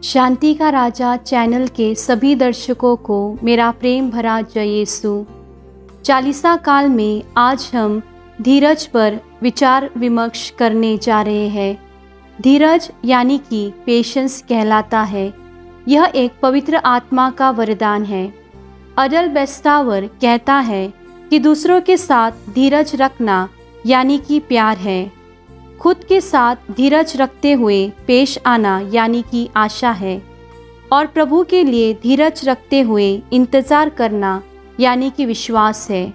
शांति का राजा चैनल के सभी दर्शकों को मेरा प्रेम भरा जय यीशु। चालीसा काल में आज हम धीरज पर विचार विमर्श करने जा रहे हैं। धीरज यानी कि पेशेंस कहलाता है। यह एक पवित्र आत्मा का वरदान है। अडल बेस्टावर कहता है कि दूसरों के साथ धीरज रखना यानी कि प्यार है। खुद के साथ धीरज रखते हुए पेश आना यानी कि आशा है, और प्रभु के लिए धीरज रखते हुए इंतज़ार करना यानी कि विश्वास है।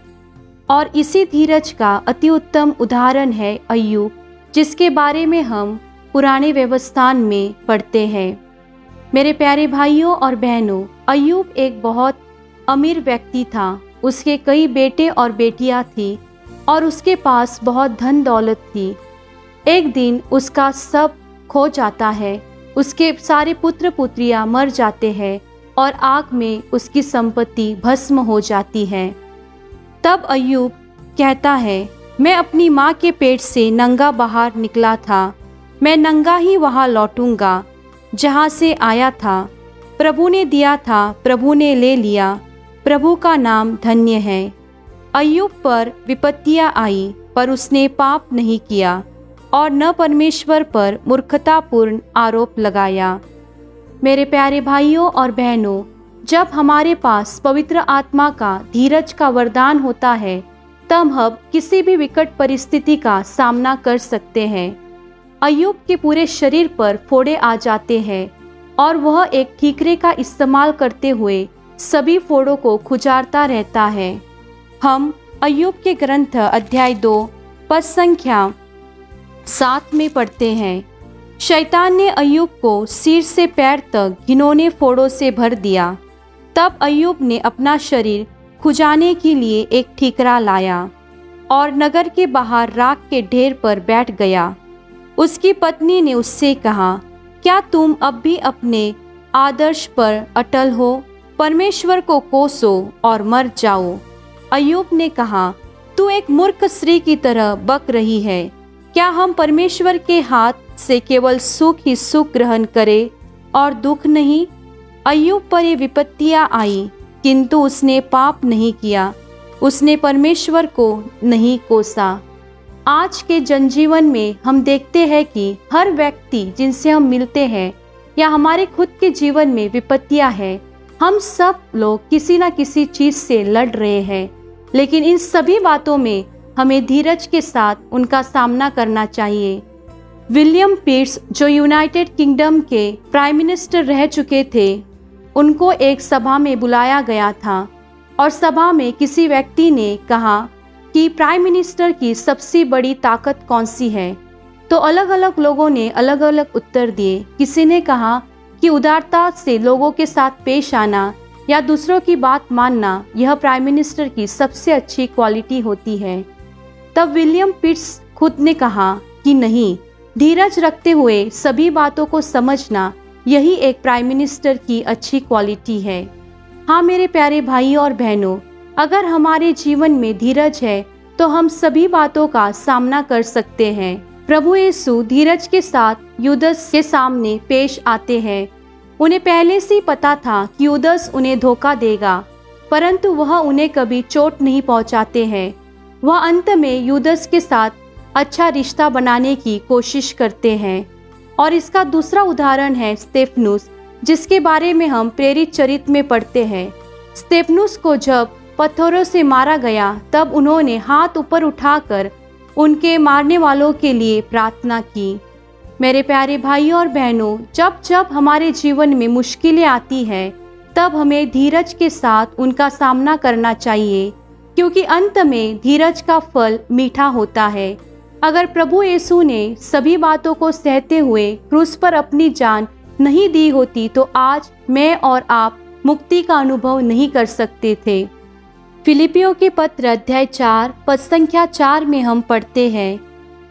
और इसी धीरज का अति उत्तम उदाहरण है अय्यूब, जिसके बारे में हम पुराने व्यवस्थान में पढ़ते हैं। मेरे प्यारे भाइयों और बहनों, अय्यूब एक बहुत अमीर व्यक्ति था। उसके कई बेटे और बेटियां थी और उसके पास बहुत धन दौलत थी। एक दिन उसका सब खो जाता है। उसके सारे पुत्र पुत्रियां मर जाते हैं और आग में उसकी संपत्ति भस्म हो जाती है। तब अय्यूब कहता है, मैं अपनी माँ के पेट से नंगा बाहर निकला था। मैं नंगा ही वहाँ लौटूंगा जहाँ से आया था। प्रभु ने दिया था, प्रभु ने ले लिया, प्रभु का नाम धन्य है। अय्यूब पर विपत्तियाँ आई पर उसने पाप नहीं किया और न परमेश्वर पर मूर्खतापूर्ण आरोप लगाया। मेरे प्यारे भाइयों और बहनों, जब हमारे पास पवित्र आत्मा का धीरज का वरदान होता है, तब हम किसी भी विकट परिस्थिति का सामना कर सकते हैं। अय्यूब के पूरे शरीर पर फोड़े आ जाते हैं और वह एक ठीकरे का इस्तेमाल करते हुए सभी फोड़ों को खुजारता रहता है। हम अय्यूब के ग्रंथ अध्याय 2 पद संख्या 7 में पढ़ते हैं, शैतान ने अय्यूब को सिर से पैर तक घिनौने फोड़ों से भर दिया। तब अय्यूब ने अपना शरीर खुजाने के लिए एक ठीकरा लाया और नगर के बाहर राख के ढेर पर बैठ गया। उसकी पत्नी ने उससे कहा, क्या तुम अब भी अपने आदर्श पर अटल हो? परमेश्वर को कोसो और मर जाओ। अय्यूब ने कहा, तू एक मूर्ख स्त्री की तरह बक रही है। क्या हम परमेश्वर के हाथ से केवल सुख ही सुख ग्रहण करें और दुख नहीं? अय्यूब पर ये विपत्तियां आई, किंतु उसने पाप नहीं किया। उसने परमेश्वर को नहीं कोसा। आज के जनजीवन में हम देखते हैं कि हर व्यक्ति जिनसे हम मिलते हैं या हमारे खुद के जीवन में विपत्तियां हैं, हम सब लोग किसी न किसी चीज से लड़ रहे हैं। लेकिन इन सभी बातों में हमें धीरज के साथ उनका सामना करना चाहिए। विलियम पिट्स, जो यूनाइटेड किंगडम के प्राइम मिनिस्टर रह चुके थे, उनको एक सभा में बुलाया गया था और सभा में किसी व्यक्ति ने कहा कि प्राइम मिनिस्टर की सबसे बड़ी ताकत कौन सी है? तो अलग अलग लोगों ने अलग अलग उत्तर दिए। किसी ने कहा कि उदारता से लोगों के साथ पेश आना या दूसरों की बात मानना, यह प्राइम मिनिस्टर की सबसे अच्छी क्वालिटी होती है। तब विलियम पिट्स खुद ने कहा कि नहीं, धीरज रखते हुए सभी बातों को समझना, यही एक प्राइम मिनिस्टर की अच्छी क्वालिटी है। हाँ मेरे प्यारे भाइयों और बहनों, अगर हमारे जीवन में धीरज है तो हम सभी बातों का सामना कर सकते हैं। प्रभु यीशु धीरज के साथ यूदस के सामने पेश आते हैं। उन्हें पहले से ही पता था कि यूदस उन्हें धोखा देगा, परंतु वह उन्हें कभी चोट नहीं पहुंचाते हैं। वह अंत में यूदस के साथ अच्छा रिश्ता बनाने की कोशिश करते हैं। और इसका दूसरा उदाहरण है स्तेफनुस, जिसके बारे में हम प्रेरित चरित्र में पढ़ते हैं। स्तेफनुस को जब पत्थरों से मारा गया, तब उन्होंने हाथ ऊपर उठाकर उनके मारने वालों के लिए प्रार्थना की। मेरे प्यारे भाइयों और बहनों, जब जब हमारे जीवन में मुश्किलें आती हैं, तब हमें धीरज के साथ उनका सामना करना चाहिए, क्योंकि अंत में धीरज का फल मीठा होता है। अगर प्रभु यीशु ने सभी बातों को सहते हुए क्रूस पर अपनी जान नहीं दी होती, तो आज मैं और आप मुक्ति का अनुभव नहीं कर सकते थे। फिलिपियों के पत्र अध्याय 4 पद संख्या 4 में हम पढ़ते हैं,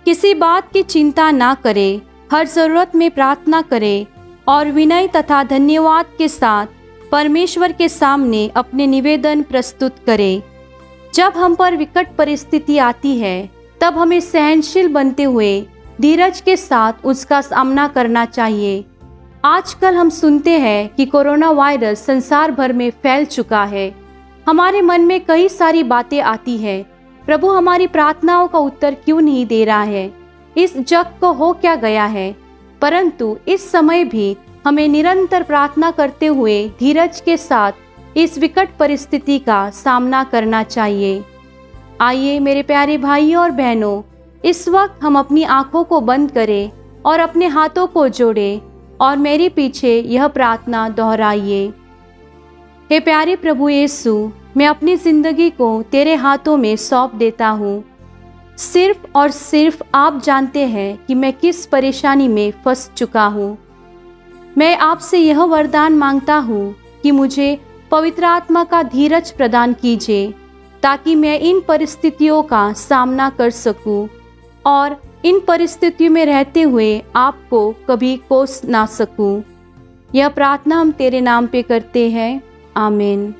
किसी बात की चिंता ना करें, हर जरूरत में प्रार्थना करें और विनय तथा धन्यवाद के साथ परमेश्वर के सामने अपने निवेदन प्रस्तुत करें। जब हम पर विकट परिस्थिति आती है, तब हमें सहनशील बनते हुए धीरज के साथ उसका सामना करना चाहिए। आजकल हम सुनते हैं कि कोरोना वायरस संसार भर में फैल चुका है। हमारे मन में कई सारी बातें आती हैं। प्रभु हमारी प्रार्थनाओं का उत्तर क्यों नहीं दे रहा है? इस जग को हो क्या गया है? परंतु इस समय भी हमें निरंतर प्रार्थना करते हुए धीरज के साथ इस विकट परिस्थिति का सामना करना चाहिए। आइए मेरे प्यारे भाइयों और बहनों, इस वक्त हम अपनी आंखों को बंद करें और अपने हाथों को जोड़ें और मेरे पीछे यह प्रार्थना दोहराइए। हे प्यारे प्रभु यीशु, मैं अपनी जिंदगी को तेरे हाथों में सौंप देता हूँ। सिर्फ और सिर्फ आप जानते हैं कि मैं किस परेशानी में फंस चुका हूँ। मैं आपसे यह वरदान मांगता हूँ कि मुझे पवित्र आत्मा का धीरज प्रदान कीजिए, ताकि मैं इन परिस्थितियों का सामना कर सकूं और इन परिस्थितियों में रहते हुए आपको कभी कोस ना सकूं। यह प्रार्थना हम तेरे नाम पे करते हैं। आमीन।